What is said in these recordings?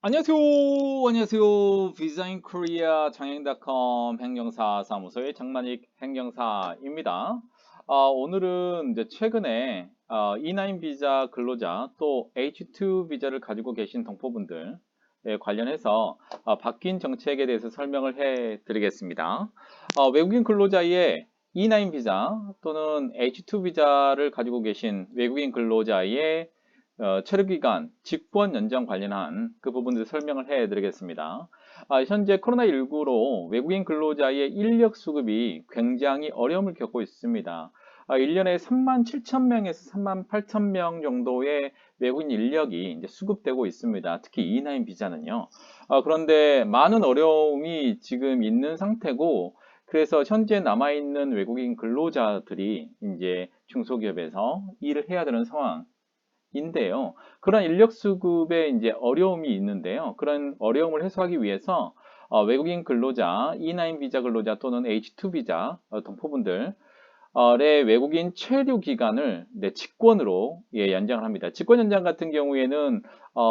안녕하세요. 안녕하세요. 비자인 코리아 장행닷컴 행정사 사무소의 장만익 행정사입니다. 오늘은 이제 최근에 E9 비자 근로자 또 H2 비자를 가지고 계신 동포분들에 관련해서 바뀐 정책에 대해서 설명을 해 드리겠습니다. 외국인 근로자의 E9 비자 또는 H2 비자를 가지고 계신 외국인 근로자의 체류기간, 직권 연장 관련한 그 부분들 설명을 해드리겠습니다. 현재 코로나19로 외국인 근로자의 인력 수급이 굉장히 어려움을 겪고 있습니다. 1년에 3만 7천 명에서 3만 8천 명 정도의 외국인 인력이 이제 수급되고 있습니다. 특히 E9 비자는요. 그런데 많은 어려움이 지금 있는 상태고, 그래서 현재 남아있는 외국인 근로자들이 이제 중소기업에서 일을 해야 되는 상황. 인데요. 그런 인력 수급에 이제 어려움이 있는데요. 그런 어려움을 해소하기 위해서 외국인 근로자, E9 비자 근로자 또는 H2 비자 동포분들의 외국인 체류 기간을 직권으로 연장을 합니다. 직권 연장 같은 경우에는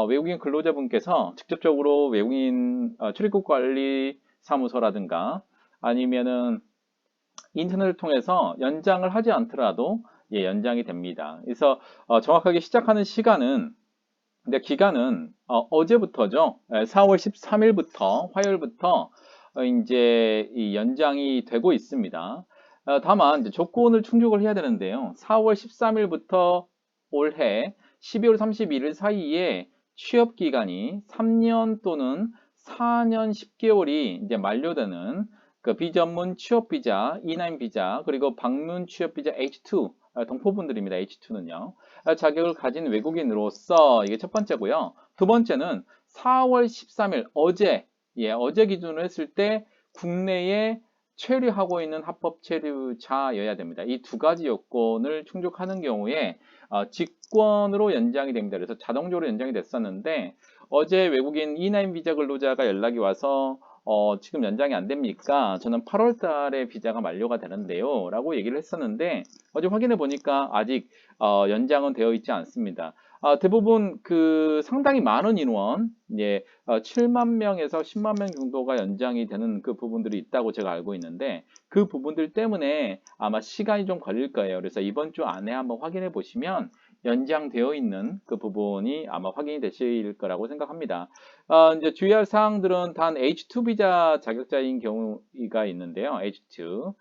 외국인 근로자분께서 직접적으로 외국인 출입국 관리 사무소라든가 아니면은 인터넷을 통해서 연장을 하지 않더라도 연장이 됩니다. 그래서 정확하게 시작하는 시간은 근데 기간은 어제부터죠. 4월 13일부터 화요일부터 이제 이 연장이 되고 있습니다. 다만 이제 조건을 충족을 해야 되는데요. 4월 13일부터 올해 12월 31일 사이에 취업 기간이 3년 또는 4년 10개월이 이제 만료되는 그 비전문 취업 비자, E9 비자, 그리고 방문 취업 비자 H2 동포분들입니다. H2는요. 자격을 가진 외국인으로서 이게 첫 번째고요. 두 번째는 4월 13일 어제 기준으로 했을 때 국내에 체류하고 있는 합법 체류자여야 됩니다. 이 두 가지 요건을 충족하는 경우에 직권으로 연장이 됩니다. 그래서 자동적으로 연장이 됐었는데 어제 외국인 E9 비자 근로자가 연락이 와서 지금 연장이 안 됩니까? 저는 8월 달에 비자가 만료가 되는데요. 라고 얘기를 했었는데 어제 확인해 보니까 아직 연장은 되어 있지 않습니다. 대부분 그 상당히 많은 인원, 7만 명에서 10만 명 정도가 연장이 되는 그 부분들이 있다고 제가 알고 있는데 그 부분들 때문에 아마 시간이 좀 걸릴 거예요. 그래서 이번 주 안에 한번 확인해 보시면 연장되어 있는 그 부분이 아마 확인이 되실 거라고 생각합니다. 이제 주의할 사항들은 단 H2 비자 자격자인 경우가 있는데요. H2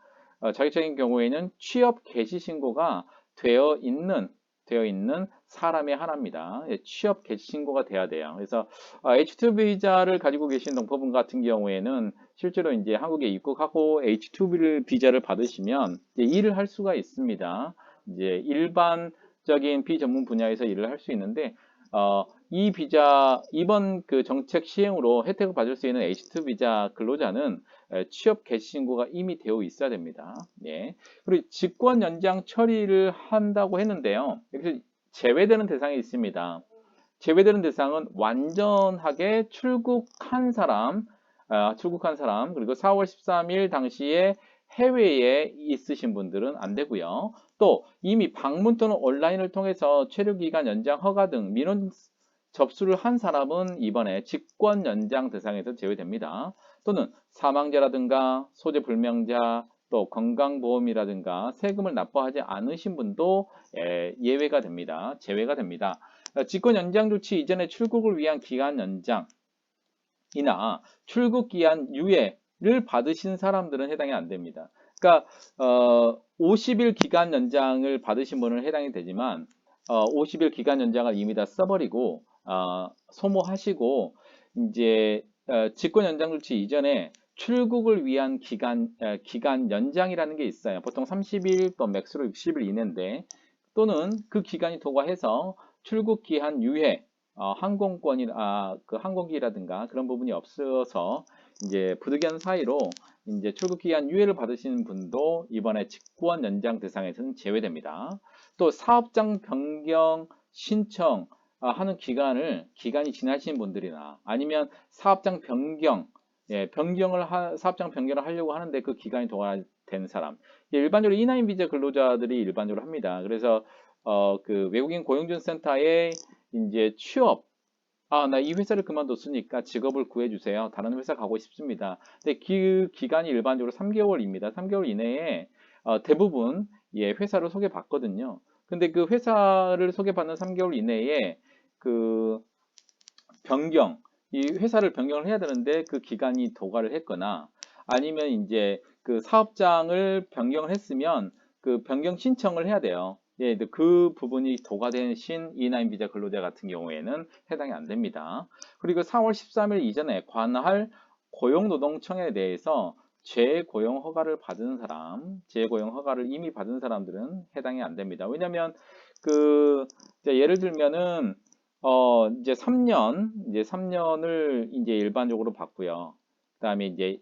자격자인 경우에는 취업 개시 신고가 되어 있는 사람의 하나입니다. 취업 개시 신고가 돼야 돼요. 그래서 H2 비자를 가지고 계신 동포분 같은 경우에는 실제로 이제 한국에 입국하고 H2 비자를 받으시면 일을 할 수가 있습니다. 이제 일반적인 비전문 분야에서 일을 할 수 있는데 이 비자 이번 그 정책 시행으로 혜택을 받을 수 있는 H2 비자 근로자는 취업 개시 신고가 이미 되어 있어야 됩니다. 예. 그리고 직권 연장 처리를 한다고 했는데요. 여기서 제외되는 대상이 있습니다. 제외되는 대상은 완전하게 출국한 사람, 그리고 4월 13일 당시에 해외에 있으신 분들은 안 되고요. 또 이미 방문 또는 온라인을 통해서 체류기간 연장 허가 등 민원 접수를 한 사람은 이번에 직권 연장 대상에서 제외됩니다. 또는 사망자라든가 소재 불명자, 또 건강보험이라든가 세금을 납부하지 않으신 분도 예외가 됩니다. 제외가 됩니다. 직권 연장 조치 이전에 출국을 위한 기간 연장이나 출국 기한 유예를 받으신 사람들은 해당이 안 됩니다. 그러니까 50일 기간 연장을 받으신 분은 해당이 되지만 50일 기간 연장을 이미 다 써버리고 소모하시고 이제 직권 연장 조치 이전에 출국을 위한 기간 연장이라는 게 있어요. 보통 30일 또 맥스로 60일 이내인데 또는 그 기간이 도과해서 출국 기한 유예, 그 항공기라든가 그런 부분이 없어서 이제 부득이한 사이로 이제 출국 기한 유예를 받으시는 분도 이번에 직권 연장 대상에서는 제외됩니다. 또 사업장 변경 신청 하는 기간이 지나신 분들이나 아니면 사업장 변경, 사업장 변경을 하려고 하는데 그 기간이 도과된 사람, 일반적으로 E9 비자 근로자들이 일반적으로 합니다. 그래서 그 외국인 고용준센터에 이제 아, 나 이 회사를 그만뒀으니까 직업을 구해주세요. 다른 회사 가고 싶습니다. 근데 그 기간이 일반적으로 3개월입니다. 3개월 이내에 대부분 예, 회사를 소개받거든요. 근데 그 회사를 소개받는 3개월 이내에 그 변경, 이 회사를 변경을 해야 되는데 그 기간이 도과를 했거나 아니면 이제 그 사업장을 변경을 했으면 그 변경 신청을 해야 돼요. 예, 근데 그 부분이 도과된 신 E9 비자 근로자 같은 경우에는 해당이 안 됩니다. 그리고 4월 13일 이전에 관할 고용노동청에 대해서 재고용 허가를 받은 사람, 재고용 허가를 이미 받은 사람들은 해당이 안 됩니다. 왜냐하면 그 이제 예를 들면은 이제 3년을 이제 일반적으로 받고요. 그다음에 이제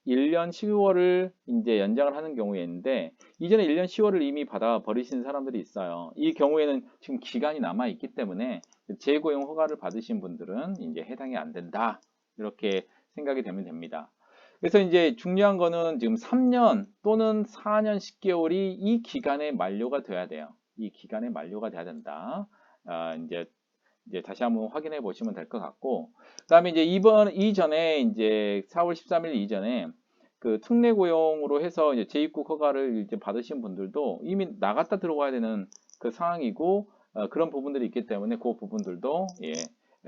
1년 10월을 이제 연장을 하는 경우에 있는데 이전에 1년 10월을 이미 받아 버리신 사람들이 있어요. 이 경우에는 지금 기간이 남아 있기 때문에 재고용 허가를 받으신 분들은 이제 해당이 안 된다. 이렇게 생각이 되면 됩니다. 그래서 이제 중요한 거는 지금 3년 또는 4년 10개월이 이 기간에 만료가 돼야 돼요. 이 기간에 만료가 돼야 된다. 이제 다시 한번 확인해 보시면 될 것 같고, 그다음에 이제 이전에 이제 4월 13일 이전에 그 특례 고용으로 해서 이제 재입국 허가를 이제 받으신 분들도 이미 나갔다 들어와야 되는 그 상황이고 그런 부분들이 있기 때문에 그 부분들도 예,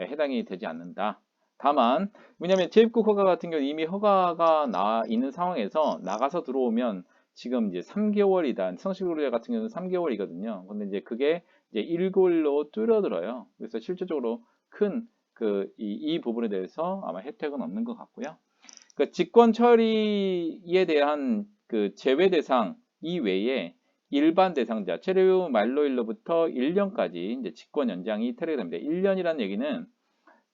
해당이 되지 않는다. 다만 왜냐하면 재입국 허가 같은 경우 이미 허가가 나 있는 상황에서 나가서 들어오면 지금 이제 3개월이다. 성실 근로자 같은 경우는 3개월이거든요. 근데 이제 그게 이제 1개월로 줄어들어요. 그래서 실질적으로 큰 이 부분에 대해서 아마 혜택은 없는 것 같고요. 그 직권 처리에 대한 그 제외 대상 이외에 일반 대상자 체류 만료일로부터 1년까지 이제 직권 연장이 태력이 됩니다. 1년이라는 얘기는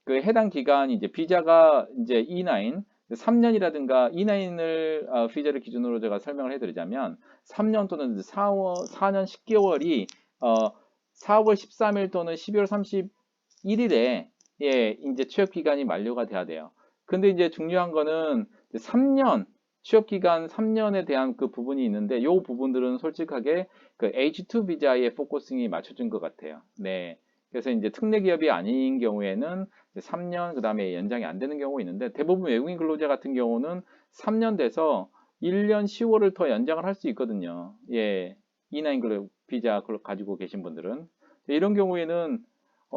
그 해당 기간 이제 비자가 이제 E9 3년이라든가 E9을 비자를 기준으로 제가 설명을 해드리자면 3년 또는 4년 10개월이 4월 13일 또는 12월 31일에 예, 이제 취업 기간이 만료가 돼야 돼요. 근데 이제 중요한 거는 3년 취업 기간 3년에 대한 그 부분이 있는데 이 부분들은 솔직하게 그 H2 비자에 포커싱이 맞춰진 것 같아요. 네. 그래서 이제 특례 기업이 아닌 경우에는 3년 그다음에 연장이 안 되는 경우가 있는데 대부분 외국인 근로자 같은 경우는 3년 돼서 1년 10월을 더 연장을 할 수 있거든요. 예. E9 비자 가지고 계신 분들은 이런 경우에는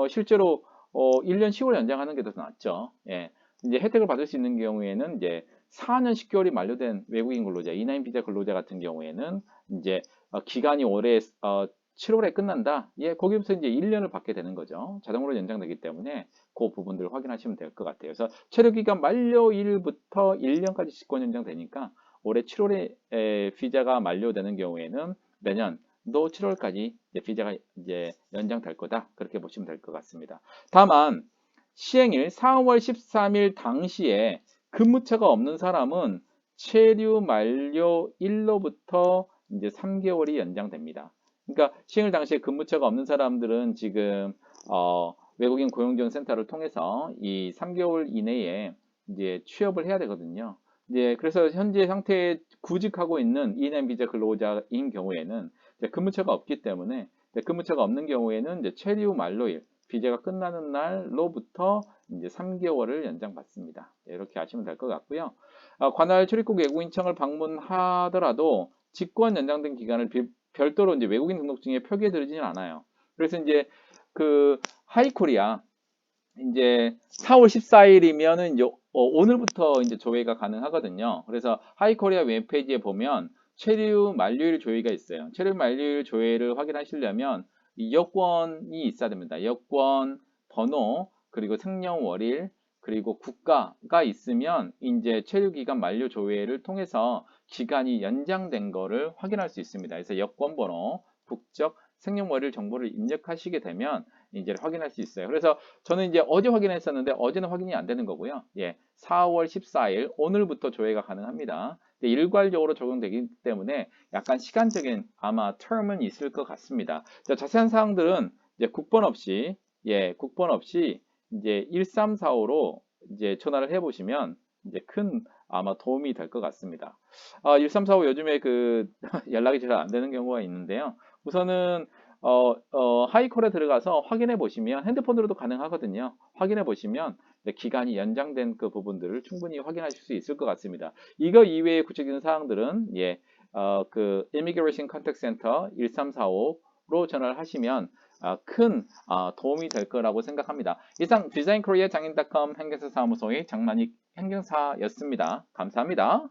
실제로 1년 10월 연장하는 게 더 낫죠. 예. 이제 혜택을 받을 수 있는 경우에는 이제 4년 10개월이 만료된 외국인 근로자, E9 비자 근로자 같은 경우에는 이제 기간이 올해 7월에 끝난다. 예, 거기부터 이제 1년을 받게 되는 거죠. 자동으로 연장되기 때문에 그 부분들을 확인하시면 될 것 같아요. 그래서 체류 기간 만료일부터 1년까지 직권 연장되니까 올해 7월에 비자가 만료되는 경우에는 내년도 7월까지 비자가 이제 연장될 거다. 그렇게 보시면 될 것 같습니다. 다만 시행일 4월 13일 당시에 근무처가 없는 사람은 체류 만료일로부터 이제 3개월이 연장됩니다. 그러니까 시행일 당시에 근무처가 없는 사람들은 지금 외국인 고용지원센터를 통해서 이 3개월 이내에 이제 취업을 해야 되거든요. 이제 그래서 현재 상태에 구직하고 있는 E&M 비자 근로자인 경우에는 이제 근무처가 없기 때문에 근무처가 없는 경우에는 이제 체류 만료일 비자가 끝나는 날로부터 이제 3개월을 연장받습니다. 이렇게 아시면 될 것 같고요. 관할 출입국 외국인청을 방문하더라도 직권 연장된 기간을 별도로 이제 외국인 등록증에 표기해 드리지는 않아요. 그래서 이제 그 하이코리아 이제 4월 14일이면은 이제 오늘부터 이제 조회가 가능하거든요. 그래서 하이코리아 웹페이지에 보면 체류 만료일 조회가 있어요. 체류 만료일 조회를 확인하시려면 이 여권이 있어야 됩니다. 여권, 번호, 그리고 생년월일, 그리고 국가가 있으면 이제 체류 기간 만료 조회를 통해서 기간이 연장된 거를 확인할 수 있습니다. 그래서 여권 번호, 국적, 생년월일 정보를 입력하시게 되면 이제 확인할 수 있어요. 그래서 저는 이제 어제 확인했었는데 어제는 확인이 안 되는 거고요. 예, 4월 14일 오늘부터 조회가 가능합니다. 일괄적으로 적용되기 때문에 약간 시간적인 아마 텀은 있을 것 같습니다. 자, 자세한 사항들은 이제 국번 없이 국번 없이 이제 1345로 이제 전화를 해보시면 이제 큰 아마 도움이 될 것 같습니다. 1345 요즘에 그 연락이 잘 안 되는 경우가 있는데요. 우선은 하이콜에 들어가서 확인해 보시면 핸드폰으로도 가능하거든요. 확인해 보시면 기간이 연장된 그 부분들을 충분히 확인하실 수 있을 것 같습니다. 이거 이외의 구체적인 사항들은 그 Immigration Contact Center 1345로 전화를 하시면 큰 도움이 될 거라고 생각합니다. 이상 디자인 코리아 장인.com 행정사 사무소의 장만익 행정사였습니다. 감사합니다.